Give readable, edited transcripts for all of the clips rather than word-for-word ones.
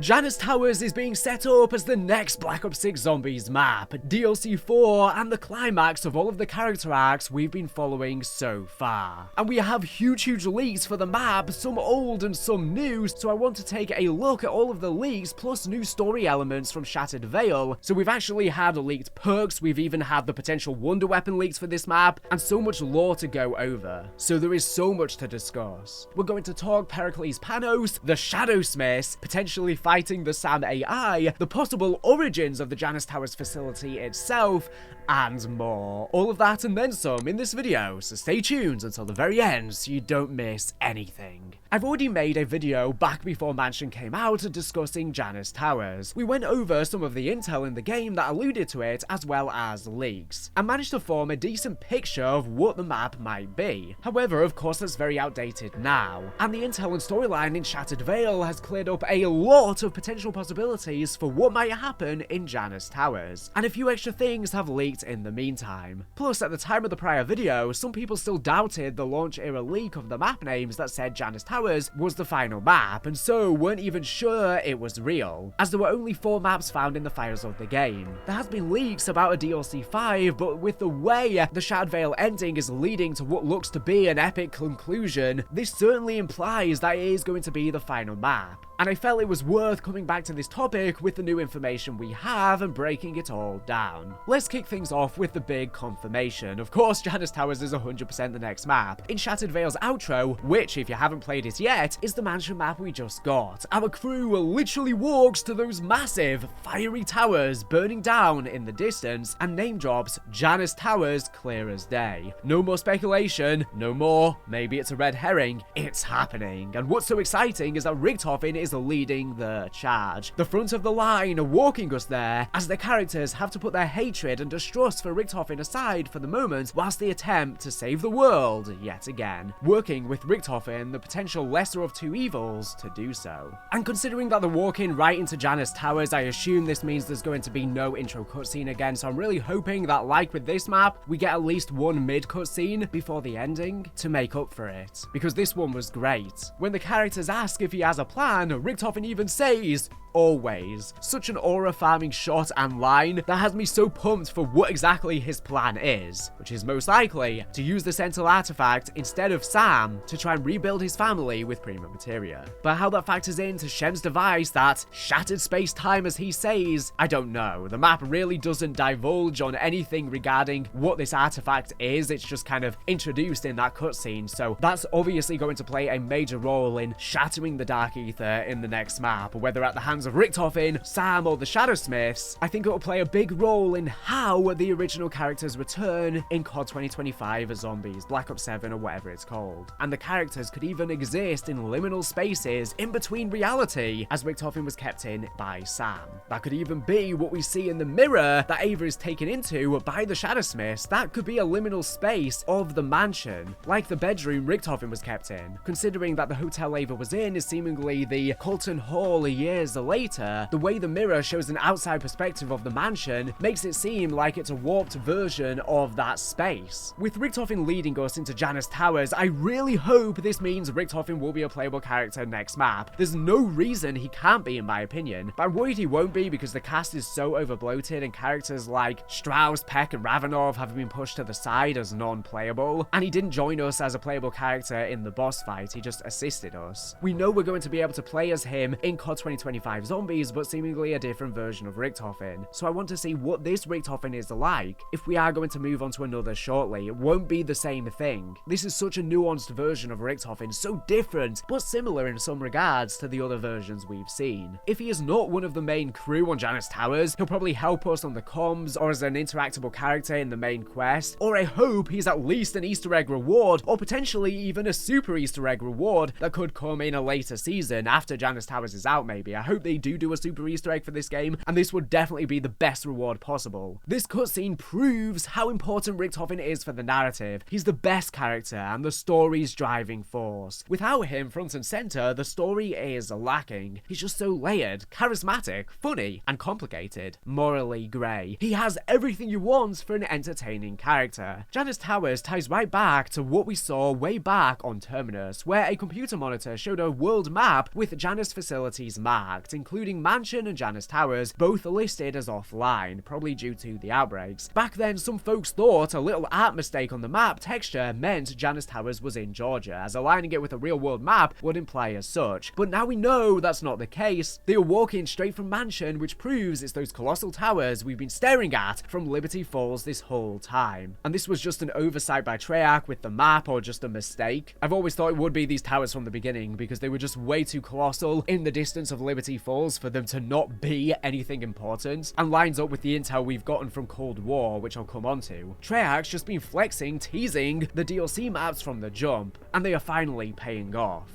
Janus Towers is being set up as the next Black Ops 6 Zombies map, DLC 4, and the climax of all of the character arcs we've been following so far. And we have huge leaks for the map, some old and some new, so I want to take a look at all of the leaks plus new story elements from Shattered Veil. So we've actually had leaked perks, we've even had the potential wonder weapon leaks for this map, and so much lore to go over. So there is so much to discuss. We're going to talk Pericles Panos, the Shadowsmiths, potentially fighting the SAM AI, the possible origins of the Janus Towers facility itself, and more. All of that and then some in this video, so stay tuned until the very end so you don't miss anything. I've already made a video back before Mansion came out discussing Janus Towers. We went over some of the intel in the game that alluded to it as well as leaks, and managed to form a decent picture of what the map might be. However, of course that's very outdated now, and the intel and storyline in Shattered Veil has cleared up a lot of potential possibilities for what might happen in Janus Towers, and a few extra things have leaked in the meantime. Plus, at the time of the prior video, some people still doubted the launch era leak of the map names that said Janus Towers was the final map, and so weren't even sure it was real, as there were only 4 maps found in the files of the game. There has been leaks about a DLC 5, but with the way the Shattered Veil ending is leading to what looks to be an epic conclusion, this certainly implies that it is going to be the final map. And I felt it was worth coming back to this topic with the new information we have and breaking it all down. Let's kick things off with the big confirmation. Of course, Janus Towers is 100% the next map. In Shattered Veil's outro, which, if you haven't played it yet, is the mansion map we just got, our crew literally walks to those massive, fiery towers burning down in the distance and name drops Janus Towers clear as day. No more speculation, no more, maybe it's a red herring, it's happening. And what's so exciting is that Richtofen is leading the charge, the front of the line, walking us there, as the characters have to put their hatred and distrust for Richtofen aside for the moment, whilst they attempt to save the world yet again, working with Richtofen, the potential lesser of two evils, to do so. And considering that they're walking right into Janus Towers, I assume this means there's going to be no intro cutscene again, so I'm really hoping that, like with this map, we get at least one mid cutscene before the ending to make up for it, because this one was great. When the characters ask if he has a plan, Richtofen even says, always. Such an aura farming shot and line that has me so pumped for what exactly his plan is, which is most likely to use the Sentinel Artifact instead of Sam to try and rebuild his family with prima materia. But how that factors into Shem's device, that shattered space-time as he says, I don't know. The map really doesn't divulge on anything regarding what this artifact is, it's just kind of introduced in that cutscene, so that's obviously going to play a major role in shattering the Dark Ether in the next map, whether at the hands of Richtofen, Sam, or the Shadowsmiths. I think it will play a big role in how the original characters return in COD 2025 as Zombies, Black Ops 7, or whatever it's called. And the characters could even exist in liminal spaces in between reality, as Richtofen was kept in by Sam. That could even be what we see in the mirror that Ava is taken into by the Shadowsmiths. That could be a liminal space of the mansion, like the bedroom Richtofen was kept in. Considering that the hotel Ava was in is seemingly the Colton Hall years later, the way the mirror shows an outside perspective of the mansion makes it seem like it's a warped version of that space. With Richtofen leading us into Janus Towers, I really hope this means Richtofen will be a playable character next map. There's no reason he can't be, in my opinion, but I'm worried he won't be because the cast is so overbloated and characters like Strauss, Peck, and Ravenov have been pushed to the side as non-playable, and he didn't join us as a playable character in the boss fight, he just assisted us. We know we're going to be able to play as him in COD 2025 Zombies, but seemingly a different version of Richtofen, so I want to see what this Richtofen is like. If we are going to move on to another shortly, it won't be the same thing. This is such a nuanced version of Richtofen, so different, but similar in some regards to the other versions we've seen. If he is not one of the main crew on Janus Towers, he'll probably help us on the comms, or as an interactable character in the main quest, or I hope he's at least an Easter egg reward, or potentially even a super Easter egg reward that could come in a later season after Janus Towers is out maybe. I hope they do a super Easter egg for this game, and this would definitely be the best reward possible. This cutscene proves how important Richtofen is for the narrative. He's the best character and the story's driving force. Without him front and center, the story is lacking. He's just so layered, charismatic, funny, and complicated. Morally grey. He has everything you want for an entertaining character. Janus Towers ties right back to what we saw way back on Terminus, where a computer monitor showed a world map with Janus facilities marked, including Mansion and Janus Towers, both listed as offline, probably due to the outbreaks. Back then, some folks thought a little art mistake on the map texture meant Janus Towers was in Georgia, as aligning it with a real-world map would imply as such. But now we know that's not the case. They are walking straight from Mansion, which proves it's those colossal towers we've been staring at from Liberty Falls this whole time. And this was just an oversight by Treyarch with the map, or just a mistake. I've always thought it would be these towers from the beginning, because they were just way too colossal in the distance of Liberty Falls for them to not be anything important, and lines up with the intel we've gotten from Cold War, which I'll come on to. Treyarch's just been flexing, teasing the DLC maps from the jump, and they are finally paying off.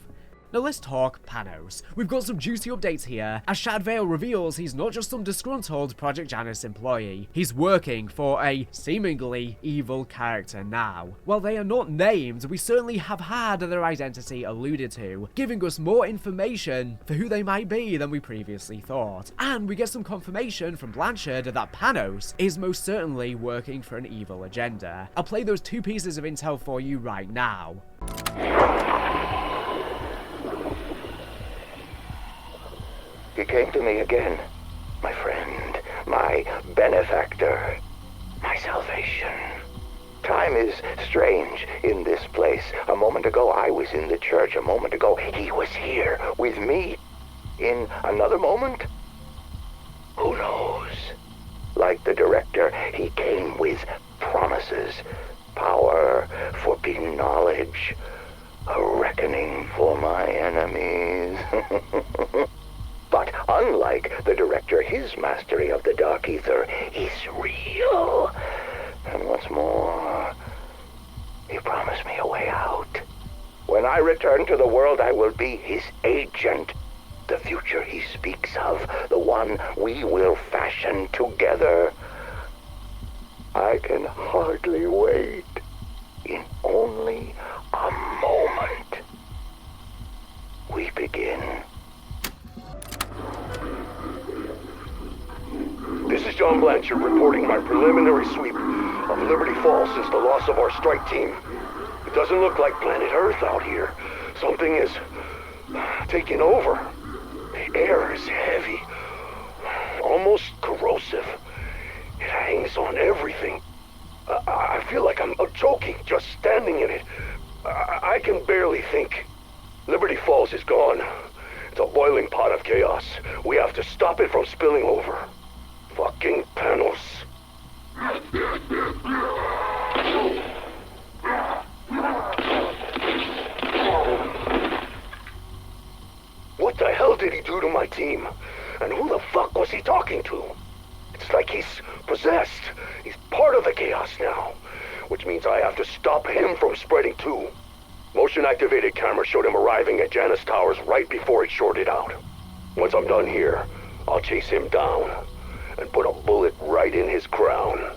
Now let's talk Panos. We've got some juicy updates here, as Shadvale reveals he's not just some disgruntled Project Janus employee. He's working for a seemingly evil character now. While they are not named, we certainly have had their identity alluded to, giving us more information for who they might be than we previously thought. And we get some confirmation from Blanchard that Panos is most certainly working for an evil agenda. I'll play those two pieces of intel for you right now. He came to me again, my friend, my benefactor, my salvation. Time is strange in this place. A moment ago I was in the church. A moment ago he was here with me. In another moment, who knows? Like the director, he came with promises, power, forbidden knowledge, a reckoning for my enemies. But unlike the director, his mastery of the Dark Ether is real. And what's more, he promised me a way out. When I return to the world, I will be his agent. The future he speaks of, the one we will fashion together. I can hardly wait. In only a moment, we begin. This is John Blanchard reporting my preliminary sweep of Liberty Falls since the loss of our strike team. It doesn't look like planet Earth out here. Something is taking over. The air is heavy, almost corrosive. It hangs on everything. I feel like I'm choking just standing in it. I can barely think. Liberty Falls is gone. It's a boiling pot of chaos. We have to stop it from spilling over. Fucking Panos. What the hell did he do to my team? And who the fuck was he talking to? It's like he's possessed. He's part of the chaos now. Which means I have to stop him from spreading too. Motion-activated camera showed him arriving at Janus Towers right before it shorted out. Once I'm done here, I'll chase him down and put a bullet right in his crown.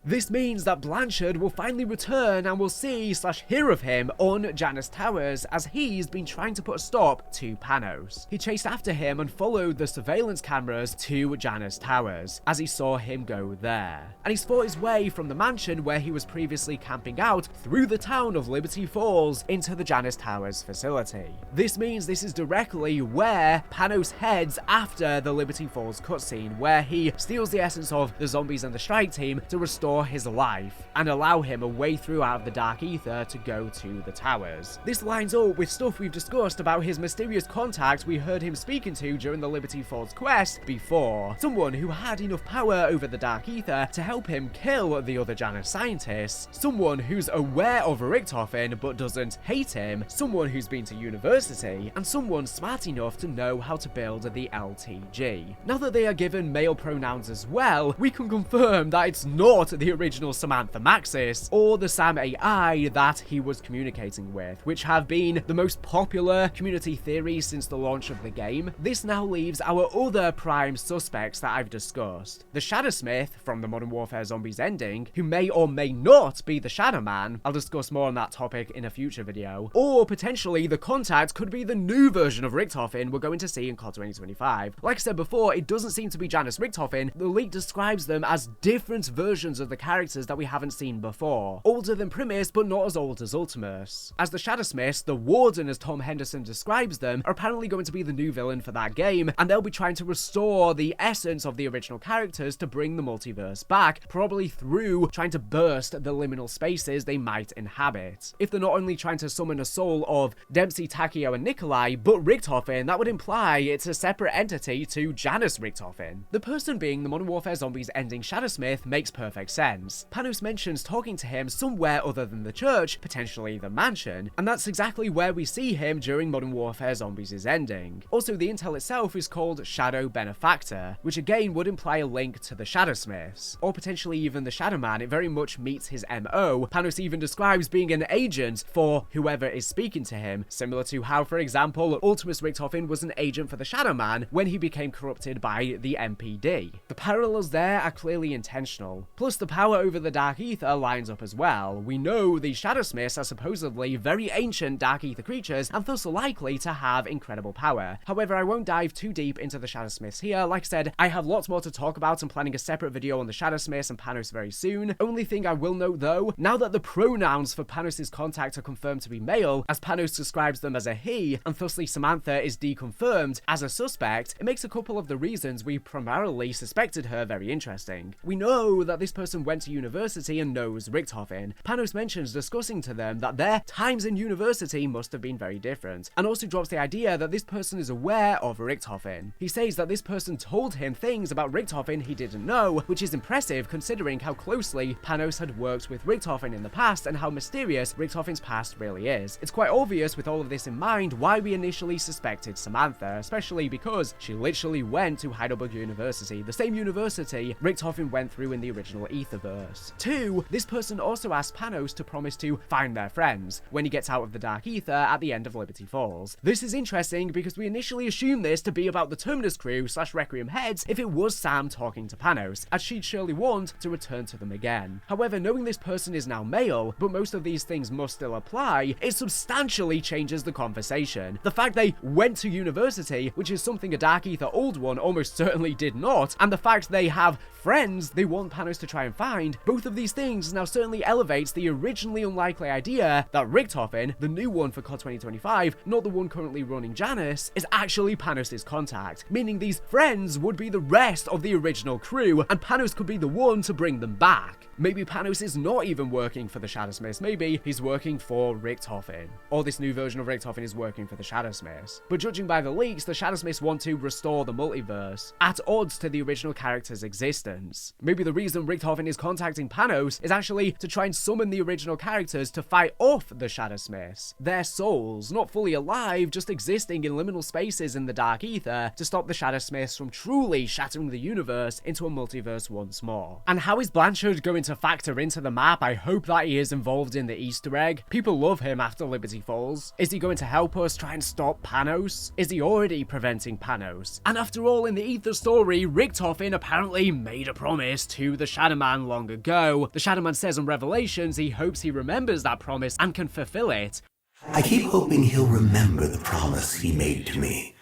This means that Blanchard will finally return and we'll see/hear of him on Janus Towers, as he's been trying to put a stop to Panos. He chased after him and followed the surveillance cameras to Janus Towers, as he saw him go there. And he's fought his way from the mansion where he was previously camping out through the town of Liberty Falls into the Janus Towers facility. This means this is directly where Panos heads after the Liberty Falls cutscene, where he steals the essence of the zombies and the strike team to restore his life and allow him a way through out of the Dark Ether to go to the towers. This lines up with stuff we've discussed about his mysterious contact we heard him speaking to during the Liberty Falls quest before. Someone who had enough power over the Dark Ether to help him kill the other Janus scientists, someone who's aware of Richtofen but doesn't hate him, someone who's been to university, and someone smart enough to know how to build the LTG. Now that they are given male pronouns as well, we can confirm that it's not the original Samantha Maxis or the Sam AI that he was communicating with, which have been the most popular community theories since the launch of the game. This now leaves our other prime suspects that I've discussed. The Shadowsmith from the Modern Warfare Zombies ending, who may or may not be the Shadow Man. I'll discuss more on that topic in a future video. Or potentially the contact could be the new version of Richtofen we're going to see in COD 2025. Like I said before, it doesn't seem to be Janus Richtofen. The leak describes them as different versions of the other characters that we haven't seen before. Older than Primus, but not as old as Ultimus. As the Shadowsmiths, the Warden as Tom Henderson describes them, are apparently going to be the new villain for that game, and they'll be trying to restore the essence of the original characters to bring the multiverse back, probably through trying to burst the liminal spaces they might inhabit. If they're not only trying to summon a soul of Dempsey, Takeo, and Nikolai, but Richtofen, that would imply it's a separate entity to Janus Richtofen. The person being the Modern Warfare Zombies ending Shadowsmith makes perfect sense. Panos mentions talking to him somewhere other than the church, potentially the mansion, and that's exactly where we see him during Modern Warfare Zombies' ending. Also, the intel itself is called Shadow Benefactor, which again would imply a link to the Shadowsmiths, or potentially even the Shadowman. It very much meets his MO. Panos even describes being an agent for whoever is speaking to him, similar to how, for example, Ultimus Richtofen was an agent for the Shadowman when he became corrupted by the MPD. The parallels there are clearly intentional. Plus, the power over the Dark Ether lines up as well. We know the Shadowsmiths are supposedly very ancient Dark Ether creatures, and thus likely to have incredible power. However, I won't dive too deep into the Shadowsmiths here. Like I said, I have lots more to talk about. I'm planning a separate video on the Shadowsmiths and Panos very soon. Only thing I will note though, now that the pronouns for Panos' contact are confirmed to be male, as Panos describes them as a he, and thusly Samantha is deconfirmed as a suspect, it makes a couple of the reasons we primarily suspected her very interesting. We know that this person went to university and knows Richtofen. Panos mentions discussing to them that their times in university must have been very different, and also drops the idea that this person is aware of Richtofen. He says that this person told him things about Richtofen he didn't know, which is impressive considering how closely Panos had worked with Richtofen in the past and how mysterious Richtofen's past really is. It's quite obvious with all of this in mind why we initially suspected Samantha, especially because she literally went to Heidelberg University, the same university Richtofen went through in the original Etherverse. 2, this person also asked Panos to promise to find their friends when he gets out of the Dark Ether at the end of Liberty Falls. This is interesting because we initially assumed this to be about the Terminus crew / Requiem heads if it was Sam talking to Panos, as she'd surely want to return to them again. However, knowing this person is now male, but most of these things must still apply, it substantially changes the conversation. The fact they went to university, which is something a Dark Ether old one almost certainly did not, and the fact they have friends they want Panos to try and find, both of these things now certainly elevates the originally unlikely idea that Richtofen, the new one for COD 2025, not the one currently running Janus, is actually Panos' contact, meaning these friends would be the rest of the original crew, and Panos could be the one to bring them back. Maybe Panos is not even working for the Shadowsmiths, maybe he's working for Richtofen, or this new version of Richtofen is working for the Shadowsmiths. But judging by the leaks, the Shadowsmiths want to restore the multiverse, at odds to the original character's existence. Maybe the reason Richtofen is contacting Panos is actually to try and summon the original characters to fight off the Shadowsmiths, their souls, not fully alive, just existing in liminal spaces in the Dark Ether, to stop the Shadowsmiths from truly shattering the universe into a multiverse once more. And how is Blanchard going to factor into the map? I hope that he is involved in the Easter egg. People love him after Liberty Falls. Is he going to help us try and stop Panos? Is he already preventing Panos? And after all, in the Ether story, Richtofen apparently made a promise to the Shadowman long ago. The Shadowman says in Revelations he hopes he remembers that promise and can fulfill it. I keep hoping he'll remember the promise he made to me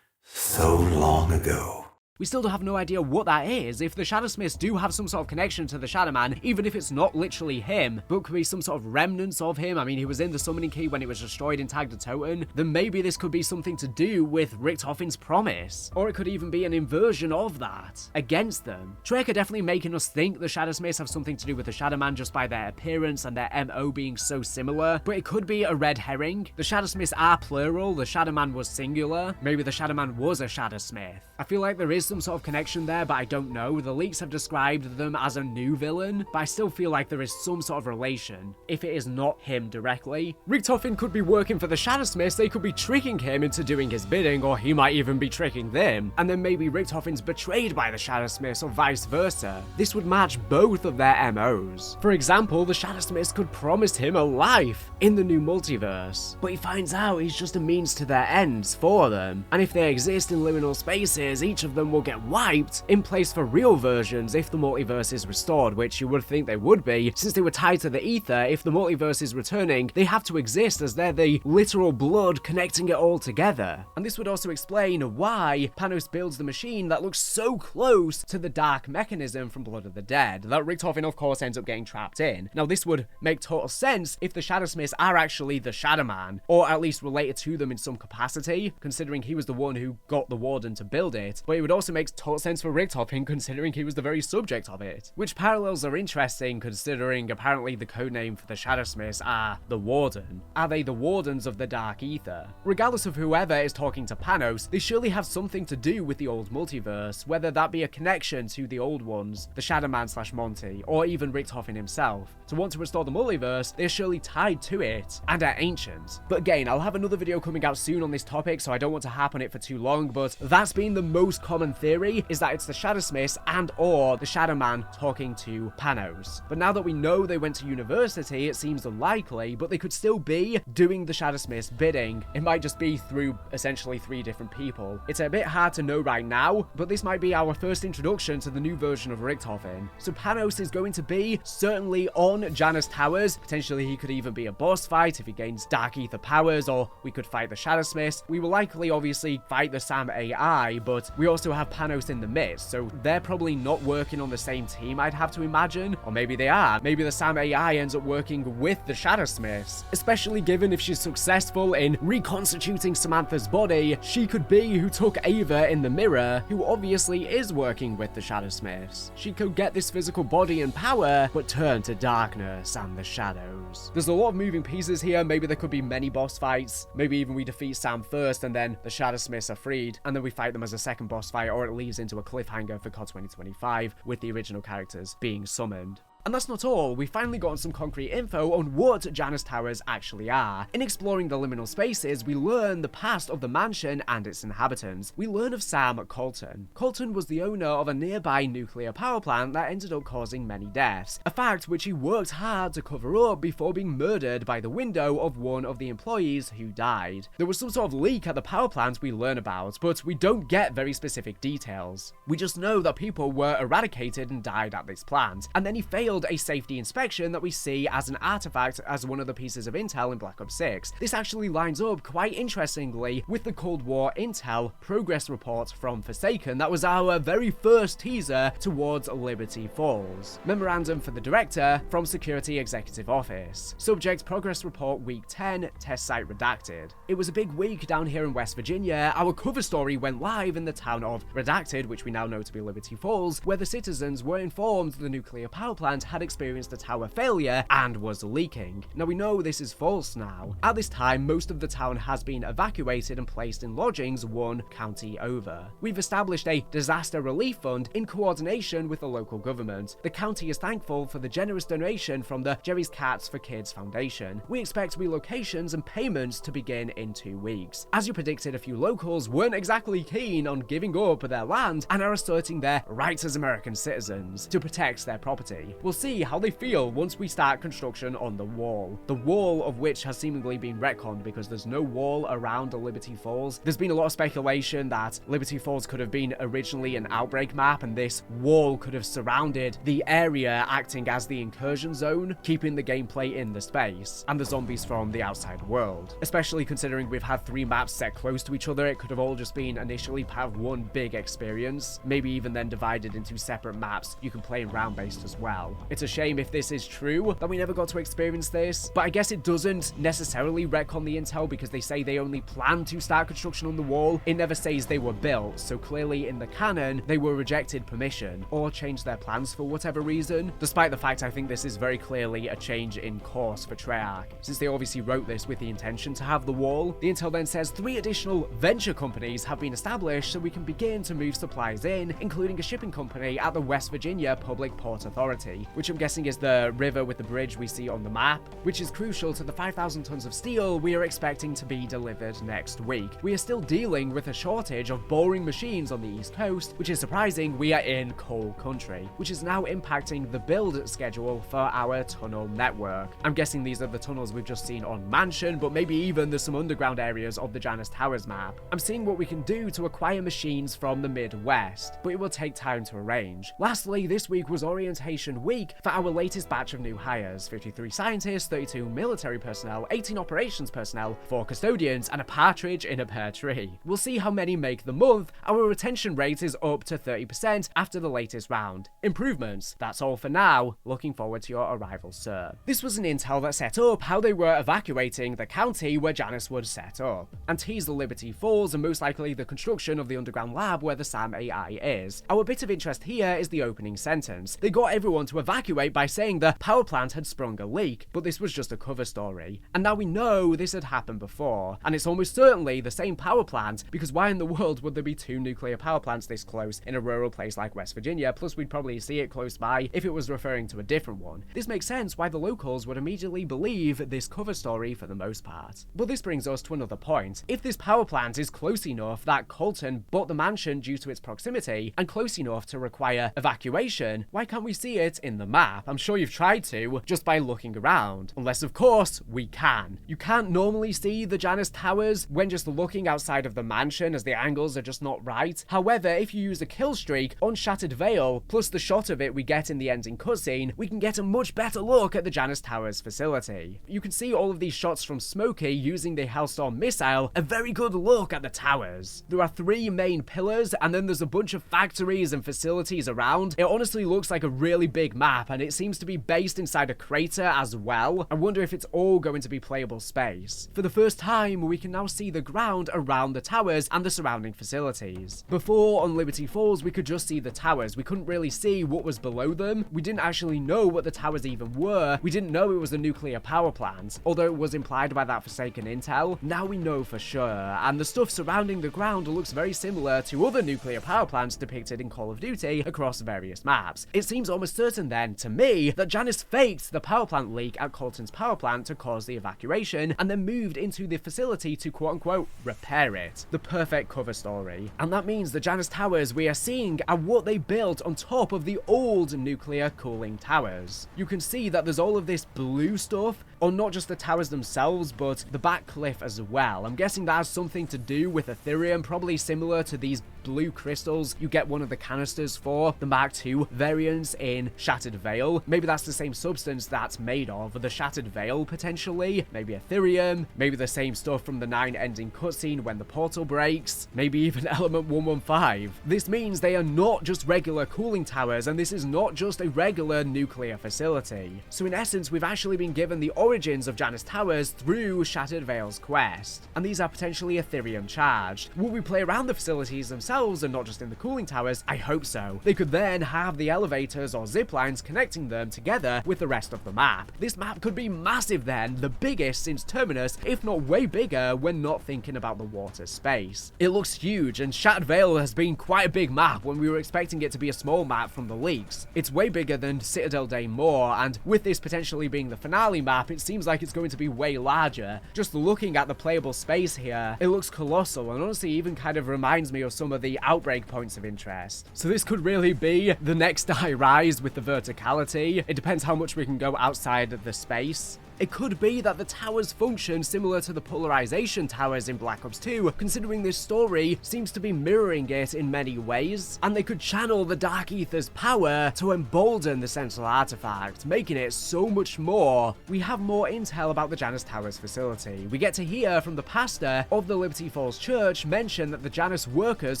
so long ago. We still have no idea what that is. If the Shadowsmiths do have some sort of connection to the Shadowman, even if it's not literally him, but could be some sort of remnants of him, I mean, he was in the summoning key when it was destroyed in Tag de Toten, then maybe this could be something to do with Richtofen's promise. Or it could even be an inversion of that, against them. Trek are definitely making us think the Shadowsmiths have something to do with the Shadowman just by their appearance and their MO being so similar, but it could be a red herring. The Shadowsmiths are plural, the Shadowman was singular, maybe the Shadowman was a Shadowsmith. I feel like there is some sort of connection there, but I don't know. The leaks have described them as a new villain, but I still feel like there is some sort of relation, if it is not him directly. Richtofen could be working for the Shadowsmiths, they could be tricking him into doing his bidding, or he might even be tricking them, and then maybe Richtofen's betrayed by the Shadowsmiths, or vice versa. This would match both of their MOs. For example, the Shadowsmiths could promise him a life in the new multiverse, but he finds out he's just a means to their ends for them, and if they exist in liminal spaces, each of them them will get wiped, in place for real versions if the multiverse is restored, which you would think they would be, since they were tied to the ether. If the multiverse is returning, they have to exist as they're the literal blood connecting it all together. And this would also explain why Panos builds the machine that looks so close to the dark mechanism from Blood of the Dead, that Richtofen of course ends up getting trapped in. Now this would make total sense if the Shadowsmiths are actually the Shadow Man, or at least related to them in some capacity, considering he was the one who got the Warden to build it, but it would also make total sense for Richtofen considering he was the very subject of it. Which parallels are interesting considering apparently the codename for the Shadowsmiths are the Warden. Are they the Wardens of the Dark Ether? Regardless of whoever is talking to Panos, they surely have something to do with the old multiverse, whether that be a connection to the old ones, the Shadow Man / Monty, or even Richtofen himself. To want to restore the multiverse, they're surely tied to it, and are ancient. But again, I'll have another video coming out soon on this topic, so I don't want to harp on it for too long, but that's been the most common theory, is that it's the Shadowsmiths and or the Shadow Man talking to Panos. But now that we know they went to university, it seems unlikely, but they could still be doing the Shadowsmiths bidding. It might just be through essentially 3 different people. It's a bit hard to know right now, but this might be our first introduction to the new version of Richtofen. So Panos is going to be certainly on Janus Towers. Potentially he could even be a boss fight if he gains Dark Ether powers, or we could fight the Shadowsmiths. We will likely obviously fight the Sam AI, but we also have Panos in the midst, so they're probably not working on the same team, I'd have to imagine. Or maybe they are. Maybe the Sam AI ends up working with the Shadowsmiths, especially given if she's successful in reconstituting Samantha's body, she could be who took Ava in the mirror, who obviously is working with the Shadowsmiths. She could get this physical body and power, but turn to darkness and the shadows. There's a lot of moving pieces here. Maybe there could be many boss fights. Maybe even we defeat Sam first and then the Shadowsmiths are freed, and then we fight them as a second boss fight, or it leads into a cliffhanger for COD 2025 with the original characters being summoned. And that's not all. We finally gotten some concrete info on what Janus Towers actually are. In exploring the liminal spaces, we learn the past of the mansion and its inhabitants. We learn of Sam Colton. Colton was the owner of a nearby nuclear power plant that ended up causing many deaths, a fact which he worked hard to cover up before being murdered by the window of one of the employees who died. There was some sort of leak at the power plant we learn about, but we don't get very specific details. We just know that people were eradicated and died at this plant, and then he failed a safety inspection that we see as an artifact as one of the pieces of intel in Black Ops 6. This actually lines up quite interestingly with the Cold War intel progress report from Forsaken that was our very first teaser towards Liberty Falls. Memorandum for the director from Security Executive Office. Subject progress report week 10, test site redacted. It was a big week down here in West Virginia. Our cover story went live in the town of Redacted, which we now know to be Liberty Falls, where the citizens were informed the nuclear power plant had experienced a tower failure and was leaking. Now we know this is false now. At this time, most of the town has been evacuated and placed in lodgings 1 county over. We've established a disaster relief fund in coordination with the local government. The county is thankful for the generous donation from the Jerry's Cats for Kids Foundation. We expect relocations and payments to begin in 2 weeks. As you predicted, a few locals weren't exactly keen on giving up their land and are asserting their rights as American citizens to protect their property. We'll see how they feel once we start construction on the wall. The wall of which has seemingly been retconned because there's no wall around Liberty Falls. There's been a lot of speculation that Liberty Falls could have been originally an outbreak map and this wall could have surrounded the area, acting as the incursion zone, keeping the gameplay in the space and the zombies from the outside world. Especially considering we've had 3 maps set close to each other, it could have all just been initially part of one big experience, maybe even then divided into separate maps you can play in round-based as well. It's a shame if this is true that we never got to experience this, but I guess it doesn't necessarily retcon the intel because they say they only plan to start construction on the wall. It never says they were built, so clearly in the canon they were rejected permission or changed their plans for whatever reason, despite the fact I think this is very clearly a change in course for Treyarch, since they obviously wrote this with the intention to have the wall. The intel then says 3 additional venture companies have been established so we can begin to move supplies in, including a shipping company at the West Virginia Public Port Authority, which I'm guessing is the river with the bridge we see on the map, which is crucial to the 5,000 tons of steel we are expecting to be delivered next week. We are still dealing with a shortage of boring machines on the East Coast, which is surprising. We are in coal country, which is now impacting the build schedule for our tunnel network. I'm guessing these are the tunnels we've just seen on Mansion, but maybe even there's some underground areas of the Janus Towers map. I'm seeing what we can do to acquire machines from the Midwest, but it will take time to arrange. Lastly, this week was orientation week for our latest batch of new hires: 53 scientists, 32 military personnel, 18 operations personnel, 4 custodians, and a partridge in a pear tree. We'll see how many make the month. Our retention rate is up to 30% after the latest round. Improvements. That's all for now. Looking forward to your arrival, sir. This was an intel that set up how they were evacuating the county where Janus would set up, and tease the Liberty Falls and most likely the construction of the underground lab where the SAM AI is. Our bit of interest here is the opening sentence. They got everyone to evacuate by saying the power plant had sprung a leak, but this was just a cover story. And now we know this had happened before, and it's almost certainly the same power plant, because why in the world would there be 2 nuclear power plants this close in a rural place like West Virginia? Plus we'd probably see it close by if it was referring to a different one. This makes sense why the locals would immediately believe this cover story for the most part. But this brings us to another point. If this power plant is close enough that Colton bought the mansion due to its proximity, and close enough to require evacuation, why can't we see it in the map? I'm sure you've tried to, just by looking around. Unless, of course, we can. You can't normally see the Janus Towers when just looking outside of the mansion, as the angles are just not right. However, if you use a kill streak on Shattered Veil, plus the shot of it we get in the ending cutscene, we can get a much better look at the Janus Towers facility. You can see all of these shots from Smokey using the Hellstorm missile, a very good look at the towers. There are 3 main pillars, and then there's a bunch of factories and facilities around. It honestly looks like a really big map, and it seems to be based inside a crater as well. I wonder if it's all going to be playable space. For the first time, we can now see the ground around the towers and the surrounding facilities. Before, on Liberty Falls, we could just see the towers. We couldn't really see what was below them. We didn't actually know what the towers even were. We didn't know it was a nuclear power plant, although it was implied by that Forsaken intel. Now we know for sure, and the stuff surrounding the ground looks very similar to other nuclear power plants depicted in Call of Duty across various maps. It seems almost certain then, to me, that Janus faked the power plant leak at Colton's power plant to cause the evacuation, and then moved into the facility to quote-unquote repair it. The perfect cover story. And that means the Janus Towers we are seeing are what they built on top of the old nuclear cooling towers. You can see that there's all of this blue stuff on not just the towers themselves, but the back cliff as well. I'm guessing that has something to do with Ethereum, probably similar to these blue crystals you get one of the canisters for the Mark II variants in Shattered Veil. Maybe that's the same substance that's made of the Shattered Veil, potentially. Maybe Ethereum, maybe the same stuff from the 9 ending cutscene when the portal breaks, maybe even Element 115. This means they are not just regular cooling towers, and this is not just a regular nuclear facility. So in essence, we've actually been given the origins of Janus Towers through Shattered Veil's quest, and these are potentially Ethereum charged. Will we play around the facilities themselves and not just in the cooling towers? I hope so. They could then have the elevators or zip lines connecting them together with the rest of the map. This map could be massive then, the biggest since Terminus, if not way bigger when not thinking about the water space. It looks huge, and Shattered Veil has been quite a big map when we were expecting it to be a small map from the leaks. It's way bigger than Citadel Day Moore, and with this potentially being the finale map, it seems like it's going to be way larger. Just looking at the playable space here, it looks colossal, and honestly even kind of reminds me of some of the Outbreak points of interest. So this could really be the next high rise with the verticality. It depends how much we can go outside of the space. It could be that the towers function similar to the polarization towers in Black Ops 2, considering this story seems to be mirroring it in many ways, and they could channel the Dark Ether's power to embolden the Sentinel Artifact, making it so much more. We have more intel about the Janus Towers facility. We get to hear from the pastor of the Liberty Falls Church mention that the Janus workers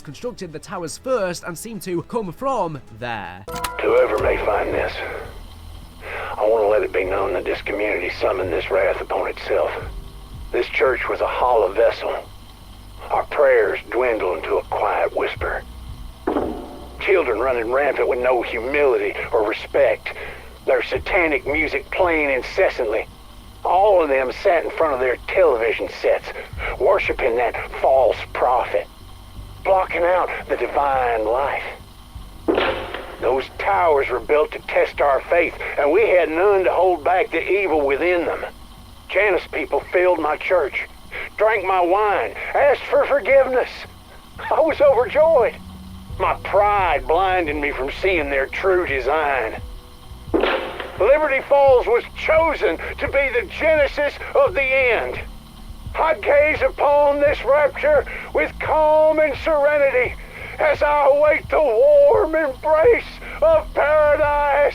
constructed the towers first and seem to come from there. Whoever may find this, I want to let it be known that this community summoned this wrath upon itself. This church was a hollow vessel. Our prayers dwindle into a quiet whisper. Children running rampant with no humility or respect. Their satanic music playing incessantly. All of them sat in front of their television sets, worshiping that false prophet, blocking out the divine life. Those towers were built to test our faith, and we had none to hold back the evil within them. Janus people filled my church, drank my wine, asked for forgiveness. I was overjoyed. My pride blinded me from seeing their true design. Liberty Falls was chosen to be the genesis of the end. I gaze upon this rapture with calm and serenity as I await the warm embrace of paradise.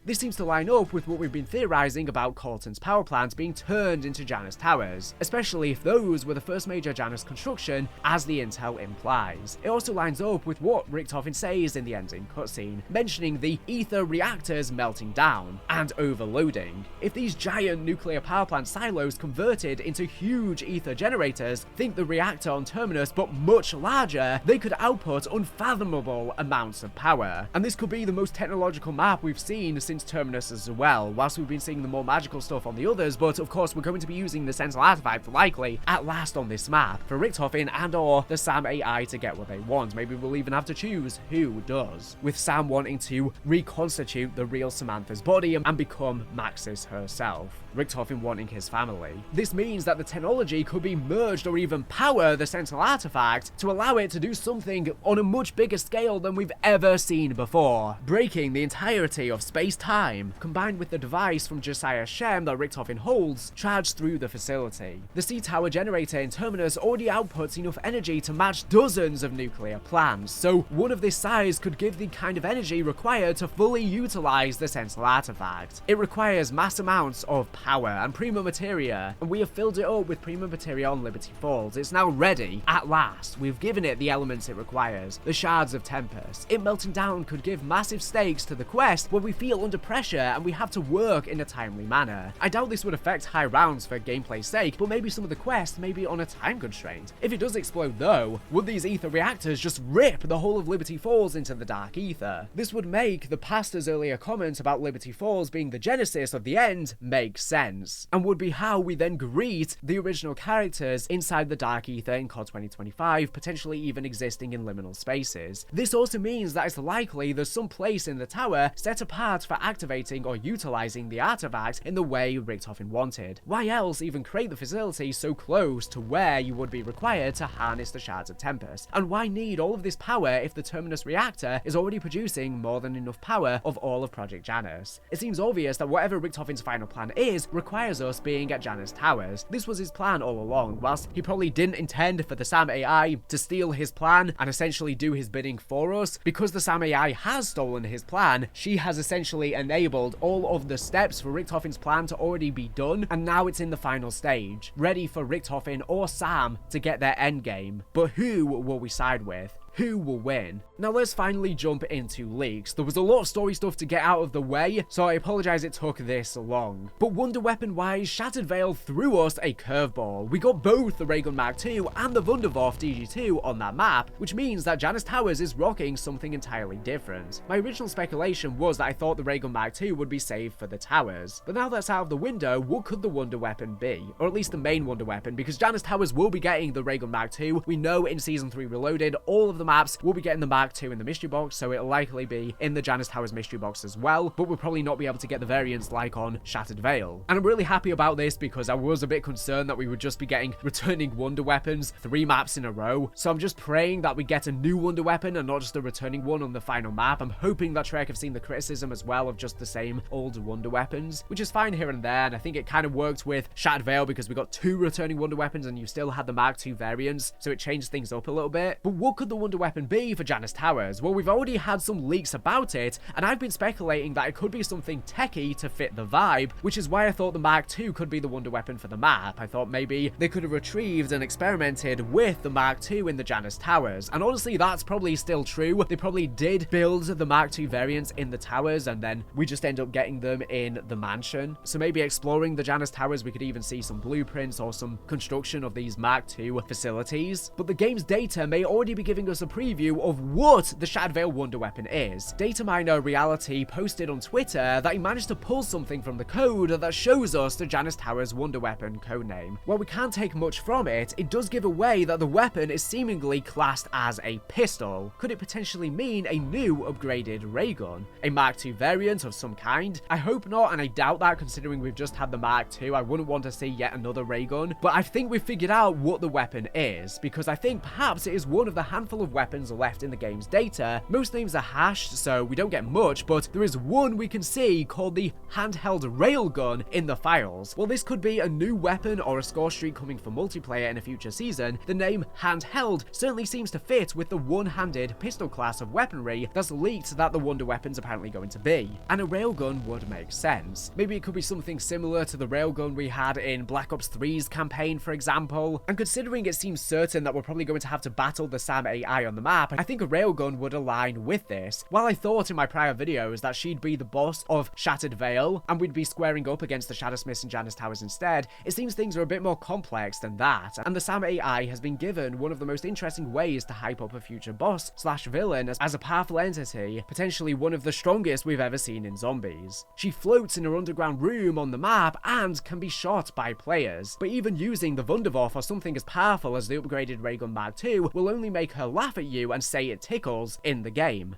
This seems to line up with what we've been theorizing about COLTON'S power plants being turned into Janus Towers, especially if those were the first major Janus construction, as the intel implies. It also lines up with what Richtofen says in the ending cutscene, mentioning the ether reactors melting down and overloading. If these giant nuclear power plant silos converted into huge ether generators, think the reactor on Terminus but much larger, they could output unfathomable amounts of power. And this could be the most technological map we've seen since Terminus as well, whilst we've been seeing the more magical stuff on the others, but of course we're going to be using the Sentinel Artifact likely at last on this map for Richtofen and or the Sam AI to get what they want. Maybe we'll even have to choose who does, with Sam wanting to reconstitute the real Samantha's body and become Maxis herself, Richtofen wanting his family. This means that the technology could be merged or even power the Sentinel Artifact to allow it to do something on a much bigger scale than we've ever seen before, breaking the entirety of space-time, combined with the device from Josiah Shem that Richtofen holds, charged through the facility. The C-Tower generator in Terminus already outputs enough energy to match dozens of nuclear plants, so one of this size could give the kind of energy required to fully utilize the Sentinel Artifact. It requires mass amounts of power and prima materia, and we have filled it up with prima materia on Liberty Falls. It's now ready, at last. We've given it the elements it requires, the shards of Tempest. It melting down could give massive stakes to the quest where we feel under pressure and we have to work in a timely manner. I doubt this would affect high rounds for gameplay's sake, but maybe some of the quests may be on a time constraint. If it does explode though, would these ether reactors just rip the whole of Liberty Falls into the dark ether? This would make the pastor's earlier comment about Liberty Falls being the genesis of the end make sense, and would be how we then greet the original characters inside the dark ether in COD 2025, potentially even existing in liminal spaces. This also means that it's likely there's some place in the tower set apart for activating or utilizing the artifact in the way Richtofen wanted. Why else even create the facility so close to where you would be required to harness the shards of Tempest? And why need all of this power if the Terminus reactor is already producing more than enough power of all of Project Janus? It seems obvious that whatever Richtofen's final plan is requires us being at Janus Towers. This was his plan all along, whilst he probably didn't intend for the Sam AI to steal his plan and essentially do his bidding for us. Because the Sam AI has stolen his plan, she has essentially enabled all of the steps for Richtofen's plan to already be done, and now it's in the final stage, ready for Richtofen or Sam to get their endgame. But who will we side with? Who will win? Now let's finally jump into leaks. There was a lot of story stuff to get out of the way, so I apologize it took this long. But wonder weapon wise, Shattered Veil threw us a curveball. We got both the Raygun Mark II and the Wunderwaffe DG2 on that map, which means that Janus Towers is rocking something entirely different. My original speculation was that I thought the Raygun Mark II would be saved for the towers, but now that's out of the window, what could the wonder weapon be? Or at least the main wonder weapon, because Janus Towers will be getting the Raygun Mark II. We know in Season 3 Reloaded, all of the maps will be getting the Mark II in the mystery box, so it'll likely be in the Janus Towers mystery box as well, but we'll probably not be able to get the variants like on Shattered Veil. And I'm really happy about this because I was a bit concerned that we would just be getting returning wonder weapons 3 maps in a row, so I'm just praying that we get a new wonder weapon and not just a returning one on the final map. I'm hoping that Trek have seen the criticism as well of just the same old wonder weapons, which is fine here and there, and I think it kind of worked with Shattered Veil because we got 2 returning wonder weapons and you still had the Mark II variants, so it changed things up a little bit. But what could the wonder weapon be for Janus Towers? Well, we've already had some leaks about it, and I've been speculating that it could be something techie to fit the vibe, which is why I thought the Mark II could be the wonder weapon for the map. I thought maybe they could have retrieved and experimented with the Mark II in the Janus Towers, and honestly that's probably still true. They probably did build the Mark II variants in the towers, and then we just end up getting them in the mansion. So maybe exploring the Janus Towers we could even see some blueprints or some construction of these Mark II facilities. But the game's data may already be giving us us a preview of what the Shattered Veil Wonder Weapon is. Data miner Reality posted on Twitter that he managed to pull something from the code that shows us the Janus Towers Wonder Weapon codename. While we can't take much from it, it does give away that the weapon is seemingly classed as a pistol. Could it potentially mean a new upgraded ray gun? A Mark II variant of some kind? I hope not, and I doubt that considering we've just had the Mark II. I wouldn't want to see yet another ray gun, but I think we've figured out what the weapon is, because I think perhaps it is one of the handful of weapons left in the game's data. Most names are hashed, so we don't get much, but there is one we can see called the handheld railgun in the files. While this could be a new weapon or a score streak coming for multiplayer in a future season, the name handheld certainly seems to fit with the one-handed pistol class of weaponry that's leaked that the Wonder Weapon's apparently going to be. And a railgun would make sense. Maybe it could be something similar to the railgun we had in Black Ops 3's campaign, for example. And considering it seems certain that we're probably going to have to battle the SAM AI on the map, I think a railgun would align with this. While I thought in my prior videos that she'd be the boss of Shattered Veil, and we'd be squaring up against the Shadowsmiths and Janus Towers instead, it seems things are a bit more complex than that, and the SAM AI has been given one of the most interesting ways to hype up a future boss slash villain as a powerful entity, potentially one of the strongest we've ever seen in zombies. She floats in her underground room on the map and can be shot by players, but even using the Wunderwaffe or something as powerful as the upgraded Raygun Mark II will only make her laugh at you and say it tickles in the game.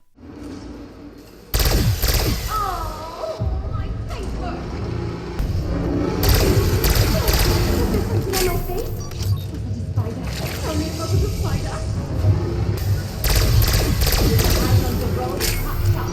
Oh, my face hurts. Was there something on my face? Was it a spider? Tell me about the spider. Eyes on the road, hot shot.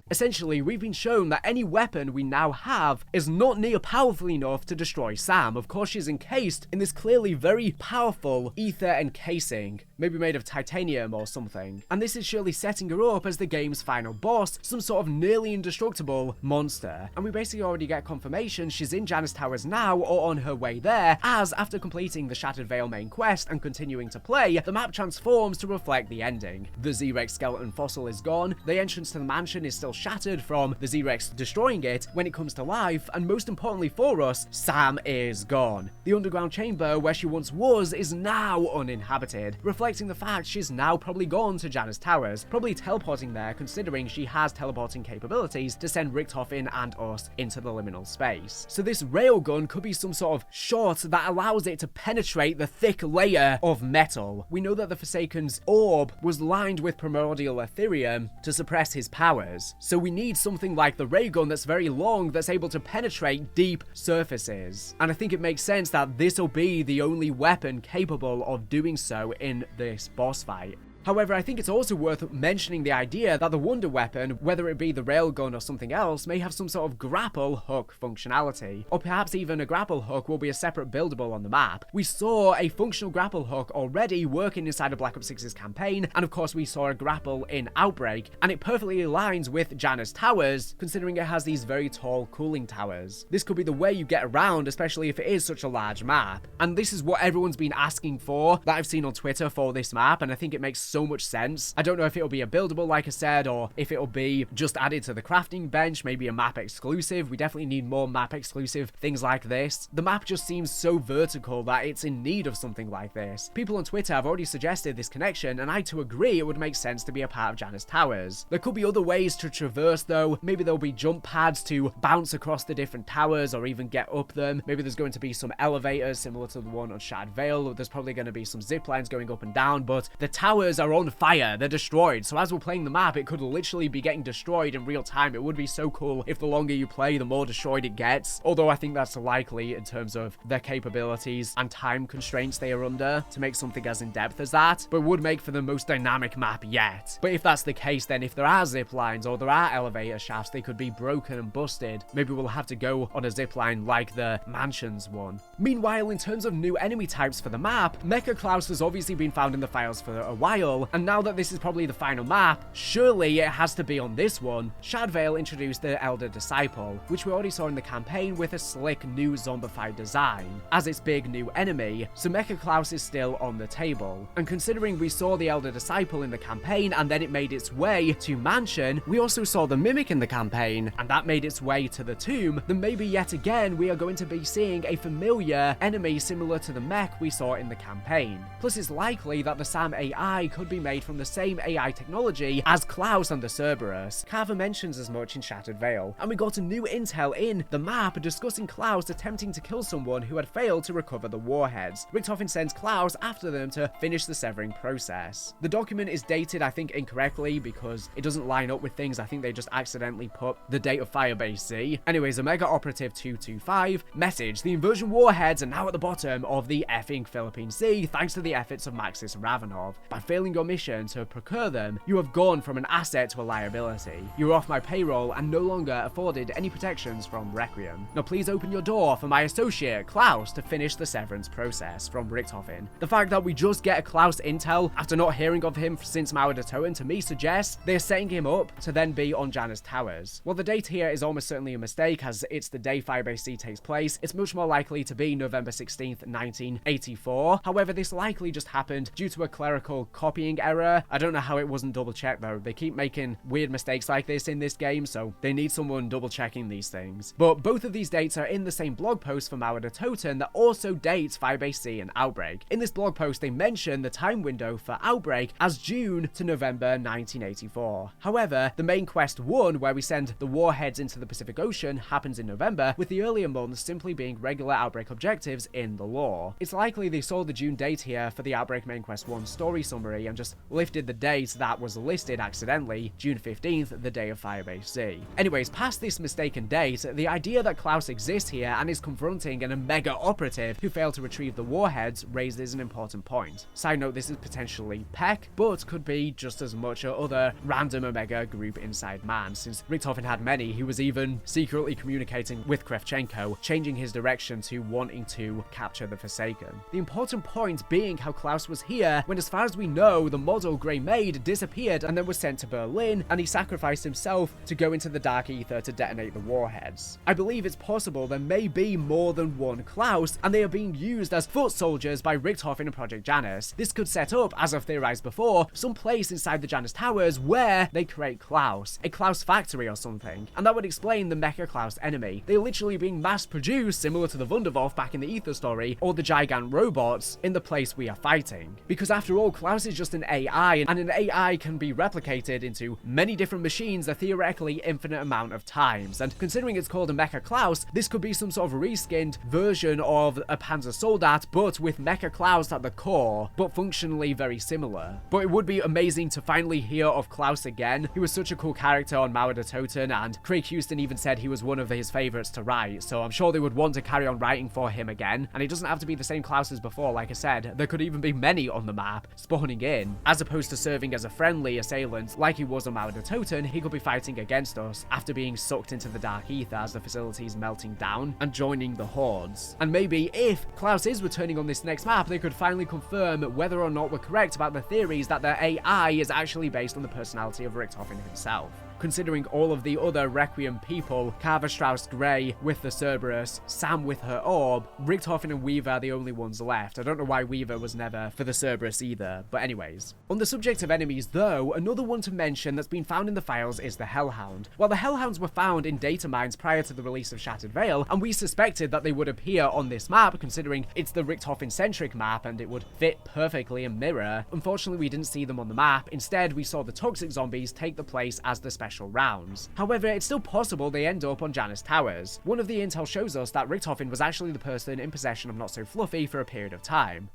Essentially, we've been shown that any weapon we now have is not near powerful enough to destroy Sam. Of course, she's encased in this clearly very powerful ether encasing, maybe made of titanium or something. And this is surely setting her up as the game's final boss, some sort of nearly indestructible monster. And we basically already get confirmation she's in Janus Towers now or on her way there, as after completing the Shattered Veil main quest and continuing to play, the map transforms to reflect the ending. The Z-Rex skeleton fossil is gone, the entrance to the mansion is still shattered from the Z-Rex destroying it when it comes to life, and most importantly for us, Sam is gone. The underground chamber where she once was is now uninhabited, reflecting the fact she's now probably gone to Janus Towers, probably teleporting there considering she has teleporting capabilities to send Richtofen and us into the liminal space. So this railgun could be some sort of shot that allows it to penetrate the thick layer of metal. We know that the Forsaken's orb was lined with primordial Ethereum to suppress his powers, so we need something like the raygun that's very long, that's able to penetrate deep surfaces. And I think it makes sense that this will be the only weapon capable of doing so in this boss fight. However, I think it's also worth mentioning the idea that the Wonder Weapon, whether it be the railgun or something else, may have some sort of grapple hook functionality. Or perhaps even a grapple hook will be a separate buildable on the map. We saw a functional grapple hook already working inside of Black Ops 6's campaign, and of course we saw a grapple in Outbreak, and it perfectly aligns with Janus Towers, considering it has these very tall cooling towers. This could be the way you get around, especially if it is such a large map. And this is what everyone's been asking for, that I've seen on Twitter for this map, and I think it makes so much sense. I don't know if it'll be a buildable, like I said, or if it'll be just added to the crafting bench, maybe a map exclusive. We definitely need more map exclusive things like this. The map just seems so vertical that it's in need of something like this. People on Twitter have already suggested this connection, and I too agree it would make sense to be a part of Janus Towers. There could be other ways to traverse though. Maybe there'll be jump pads to bounce across the different towers or even get up them. Maybe there's going to be some elevators similar to the one on Shattered Veil. There's probably going to be some zip lines going up and down, but the towers are on fire, they're destroyed, so as we're playing the map it could literally be getting destroyed in real time. It would be so cool if the longer you play the more destroyed it gets, although I think that's likely in terms of their capabilities and time constraints they are under to make something as in-depth as that, but would make for the most dynamic map yet. But if that's the case, then if there are zip lines or there are elevator shafts, they could be broken and busted. Maybe we'll have to go on a zip line like the mansions one. Meanwhile, in terms of new enemy types for the map, MECHA KLAUS has obviously been found in the files for a while, and now that this is probably the final map, surely it has to be on this one. Shattered Veil introduced the Elder Disciple, which we already saw in the campaign with a slick new zombified design, as its big new enemy, so MECHA KLAUS is still on the table. And considering we saw the Elder Disciple in the campaign and then it made its way to Mansion, we also saw the Mimic in the campaign, and that made its way to the Tomb, then maybe yet again we are going to be seeing a familiar enemy similar to the mech we saw in the campaign. Plus it's likely that the SAM AI could could be made from the same AI technology as KLAUS and the Cerberus. Carver mentions as much in Shattered Veil, and we got a new intel in the map discussing KLAUS attempting to kill someone who had failed to recover the warheads. Richtofen sends KLAUS after them to finish the severing process. The document is dated, I think, incorrectly because it doesn't line up with things. I think they just accidentally put the date of Firebase C. Anyways, Omega Operative 225 message: the inversion warheads are now at the bottom of the effing Philippine Sea thanks to the efforts of Maxis Ravenov. By failing your mission to procure them, you have gone from an asset to a liability. You are off my payroll and no longer afforded any protections from Requiem. Now please open your door for my associate KLAUS to finish the severance process. From Richtofen. The fact that we just get a KLAUS intel after not hearing of him since Mauer to me suggests they're setting him up to then be on Janus Towers. While the date here is almost certainly a mistake as it's the day Firebase C takes place, it's much more likely to be November 16th, 1984. However, this likely just happened due to a clerical copying error. I don't know how it wasn't double checked though. They keep making weird mistakes like this in this game, so they need someone double checking these things. But both of these dates are in the same blog post for Mauer that also dates Firebase C and Outbreak. In this blog post, they mention the time window for Outbreak as June to November 1984. However, the main quest 1, where we send the warheads into the Pacific Ocean, happens in November, with the earlier months simply being regular Outbreak objectives in the lore. It's likely they saw the June date here for the Outbreak main quest 1 story summary and just lifted the date that was listed accidentally, June 15th, the day of Firebase C. Anyways, past this mistaken date, the idea that KLAUS exists here and is confronting an Omega operative who failed to retrieve the warheads raises an important point. Side note, this is potentially Peck, but could be just as much a other random Omega group inside man, since Richtofen had many. He was even secretly communicating with Kravchenko, changing his direction to wanting to capture the Forsaken. The important point being how KLAUS was here when, as far as we know, the model Grey Maid disappeared and then was sent to Berlin, and he sacrificed himself to go into the Dark Ether to detonate the warheads. I believe it's possible there may be more than one KLAUS, and they are being used as foot soldiers by Richtofen and Project Janus. This could set up, as I've theorized before, some place inside the Janus Towers where they create KLAUS, a KLAUS factory or something, and that would explain the Mecha KLAUS enemy. They're literally being mass-produced, similar to the Wunderwolf back in the Ether story, or the Gigant robots in the place we are fighting. Because after all, KLAUS is just an AI, and an AI can be replicated into many different machines a theoretically infinite amount of times, and considering it's called a Mecha KLAUS, this could be some sort of reskinned version of a Panzer Soldat, but with Mecha KLAUS at the core, but functionally very similar. But it would be amazing to finally hear of KLAUS again. He was such a cool character on Mauer der Toten, and Craig Houston even said he was one of his favorites to write, so I'm sure they would want to carry on writing for him again, and it doesn't have to be the same KLAUS as before. Like I said, there could even be many on the map spawning in, as opposed to serving as a friendly assailant like he was on Mauer der Toten. He could be fighting against us after being sucked into the Dark Ether as the facility is melting down and joining the Hordes. And maybe if KLAUS is returning on this next map, they could finally confirm whether or not we're correct about the theories that their AI is actually based on the personality of Richtofen himself. Considering all of the other Requiem people, Carver Strauss Grey with the Cerberus, Sam with her orb, Richtofen and Weaver are the only ones left. I don't know why Weaver was never for the Cerberus either, but anyways. On the subject of enemies though, another one to mention that's been found in the files is the Hellhound. While the Hellhounds were found in data mines prior to the release of Shattered Veil, and we suspected that they would appear on this map, considering it's the Richtofen-centric map and it would fit perfectly and mirror, unfortunately we didn't see them on the map. Instead, we saw the toxic zombies take the place as the special rounds. However, it's still possible they end up on Janus Towers. One of the intel shows us that Richtofen was actually the person in possession of Not So Fluffy for a period of time.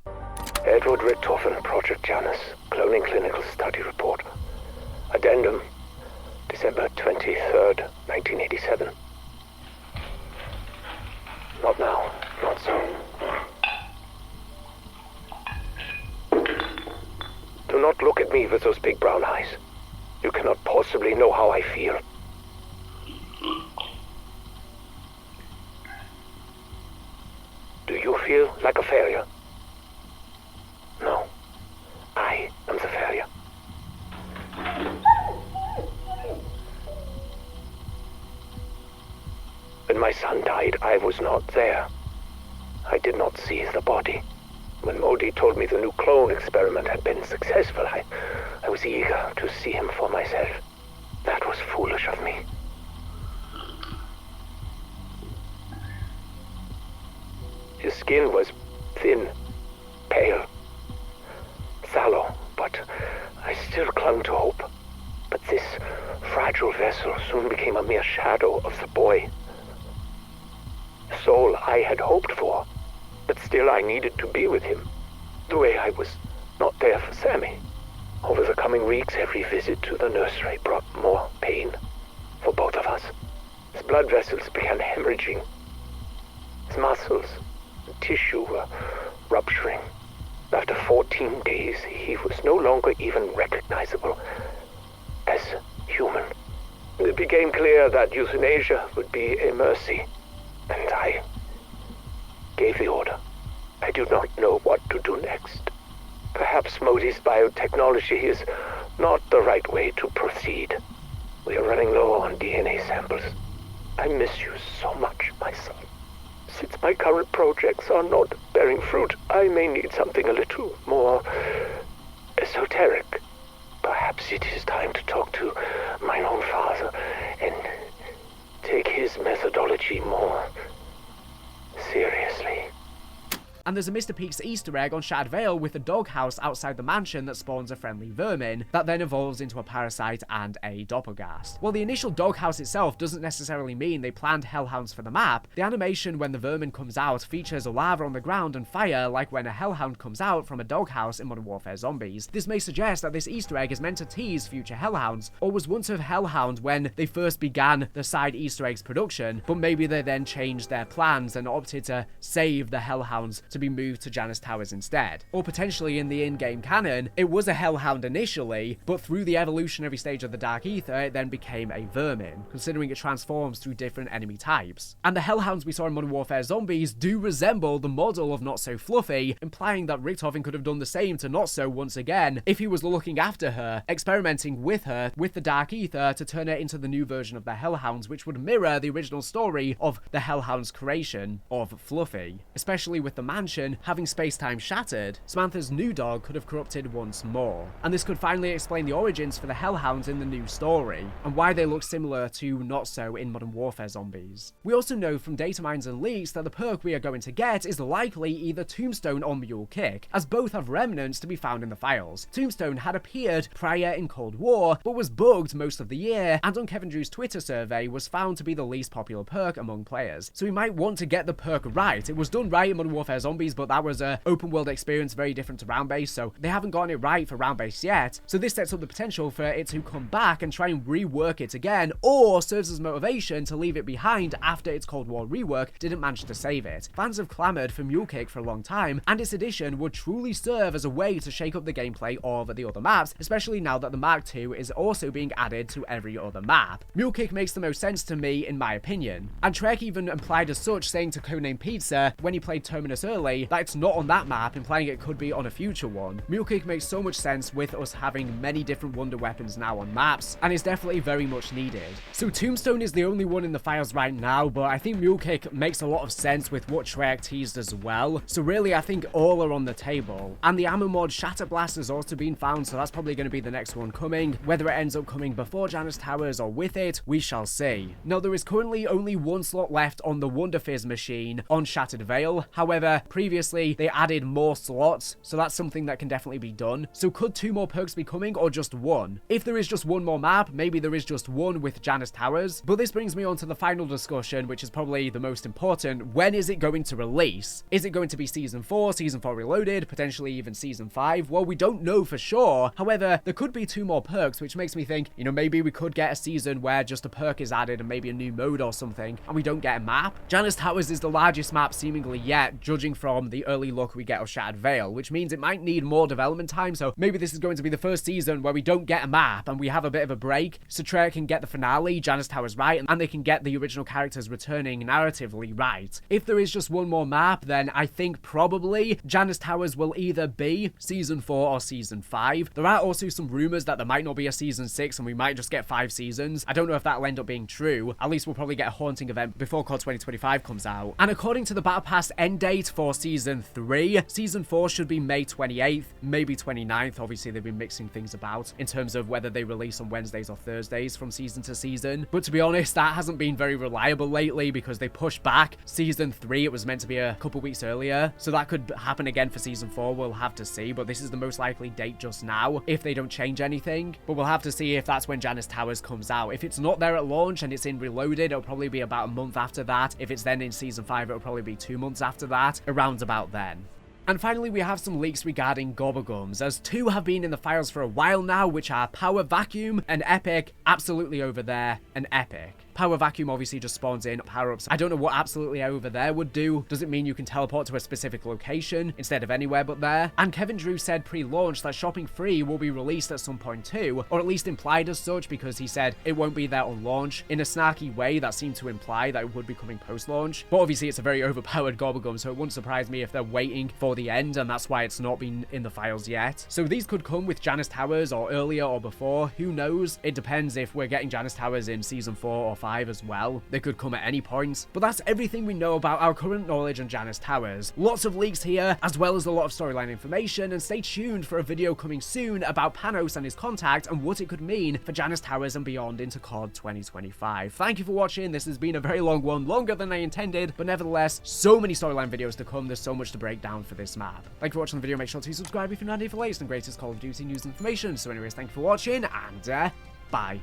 Edward Richtofen, Project Janus, Cloning Clinical Study Report. Addendum, December 23rd, 1987. Not now, not so. Do not look at me with those big brown eyes. You cannot possibly know how I feel. Do you feel like a failure? No. I am the failure. When my son died, I was not there. I did not see the body. When Modi told me the new clone experiment had been successful, I was eager to see him for myself. That was foolish of me. His skin was thin, pale, sallow, but clung to hope. But this fragile vessel soon became a mere shadow of the boy. The soul I had hoped for, but still I needed to be with him, the way I was not there for Sammy. Over the coming weeks, every visit to the nursery brought more pain for both of us. His blood vessels began hemorrhaging. His muscles and tissue were rupturing. After 14 days, he was no longer even recognizable as human. It became clear that euthanasia would be a mercy, and I gave the order. I do not know what to do next. Perhaps Modi's biotechnology is not the right way to proceed. We are running low on DNA samples. I miss you so much, my son. Since my current projects are not bearing fruit, I may need something a little more esoteric. Perhaps it is time to talk to mine own father and take his methodology more seriously. And there's a Mr. Peaks Easter egg on Shattered Vale with a doghouse outside the mansion that spawns a friendly vermin that then evolves into a parasite and a doppelgast. While the initial doghouse itself doesn't necessarily mean they planned hellhounds for the map, the animation when the vermin comes out features lava on the ground and fire like when a hellhound comes out from a doghouse in Modern Warfare Zombies. This may suggest that this Easter egg is meant to tease future hellhounds, or was once a hellhound when they first began the side Easter eggs production, but maybe they then changed their plans and opted to save the hellhounds to be moved to Janus Towers instead. Or potentially in the in-game canon, it was a hellhound initially, but through the evolutionary stage of the Dark Ether, it then became a vermin, considering it transforms through different enemy types. And the hellhounds we saw in Modern Warfare Zombies do resemble the model of Not So Fluffy, implying that Richtofen could have done the same to Not So once again if he was looking after her, experimenting with her with the Dark Ether to turn her into the new version of the hellhounds, which would mirror the original story of the hellhounds' creation of Fluffy. Especially with the mansion having space-time shattered, Samantha's new dog could have corrupted once more. And this could finally explain the origins for the hellhounds in the new story, and why they look similar to Not So in Modern Warfare Zombies. We also know from data mines and leaks that the perk we are going to get is likely either Tombstone or Mule Kick, as both have remnants to be found in the files. Tombstone had appeared prior in Cold War, but was bugged most of the year, and on Kevin Drew's Twitter survey was found to be the least popular perk among players. So we might want to get the perk right. It was done right in Modern Warfare Zombies, but that was a open world experience very different to round base, so they haven't gotten it right for round base yet. So this sets up the potential for it to come back and try and rework it again, or serves as motivation to leave it behind after its Cold War rework didn't manage to save it. Fans have clamored for Mule Kick for a long time, and its addition would truly serve as a way to shake up the gameplay of the other maps, especially now that the Mark II is also being added to every other map. Mule Kick makes the most sense to me in my opinion, and Trek even implied as such, saying to Codename Pizza when he played Terminus early that it's not on that map, implying it could be on a future one. Mule Kick makes so much sense with us having many different wonder weapons now on maps, and is definitely very much needed. So Tombstone is the only one in the files right now, but I think Mule Kick makes a lot of sense with what Treyarch teased as well. So really I think all are on the table. And the ammo mod Shatter Blast has also been found, so that's probably going to be the next one coming. Whether it ends up coming before Janus Towers or with it, we shall see. Now there is currently only one slot left on the Wonder Fizz machine on Shattered Vale. However, previously they added more slots, so that's something that can definitely be done. So could 2 more perks be coming, or just 1? If there is just 1 more map, maybe there is just 1 with Janus Towers. But this brings me on to the final discussion, which is probably the most important. When is it going to release? Is it going to be Season 4, Season 4 Reloaded, potentially even Season 5? Well, we don't know for sure. However, there could be 2 more perks, which makes me think, you know, maybe we could get a season where just a perk is added and maybe a new mode or something, and we don't get a map. Janus Towers is the largest map seemingly yet, judging from the early look we get of Shattered Vale, which means it might need more development time, so maybe this is going to be the first season where we don't get a map and we have a bit of a break, so Treyarch can get the finale, Janus Towers right, and they can get the original characters returning narratively right. If there is just 1 more map, then I think probably Janus Towers will either be Season 4 or Season 5. There are also some rumors that there might not be a Season 6 and we might just get 5 seasons. I don't know if that'll end up being true. At least we'll probably get a haunting event before COD 2025 comes out. And according to the Battle Pass end date for for Season 3. Season 4 should be May 28th, maybe 29th. Obviously, they've been mixing things about in terms of whether they release on Wednesdays or Thursdays from season to season. But to be honest, that hasn't been very reliable lately because they pushed back Season 3. It was meant to be a couple weeks earlier. So that could happen again for Season 4. We'll have to see. But this is the most likely date just now if they don't change anything. But we'll have to see if that's when Janus Towers comes out. If it's not there at launch and it's in Reloaded, it'll probably be about a month after that. If it's then in Season 5, it'll probably be 2 months after that, around about then. And finally, we have some leaks regarding Gobblegums, as two have been in the files for a while now, which are Power Vacuum and Epic, absolutely over there, and Epic. Power Vacuum obviously just spawns in power-ups. I don't know what absolutely over there would do. Does it mean you can teleport to a specific location instead of anywhere but there? And Kevin Drew said pre-launch that Shopping Free will be released at some point too, or at least implied as such, because he said it won't be there on launch. In a snarky way, that seemed to imply that it would be coming post-launch. But obviously it's a very overpowered Gobblegum, so it wouldn't surprise me if they're waiting for the end, and that's why it's not been in the files yet. So these could come with Janus Towers, or earlier or before, who knows? It depends if we're getting Janus Towers in Season 4 or 5 as well. They could come at any point. But that's everything we know about our current knowledge on Janus Towers. Lots of leaks here, as well as a lot of storyline information, and stay tuned for a video coming soon about Panos and his contact and what it could mean for Janus Towers and beyond into COD 2025. Thank you for watching. This has been a very long one, longer than I intended, but nevertheless, so many storyline videos to come. There's so much to break down for this map. Thank you for watching the video. Make sure to subscribe if you're not here for latest and greatest Call of Duty news and information. So anyways, thank you for watching, and bye.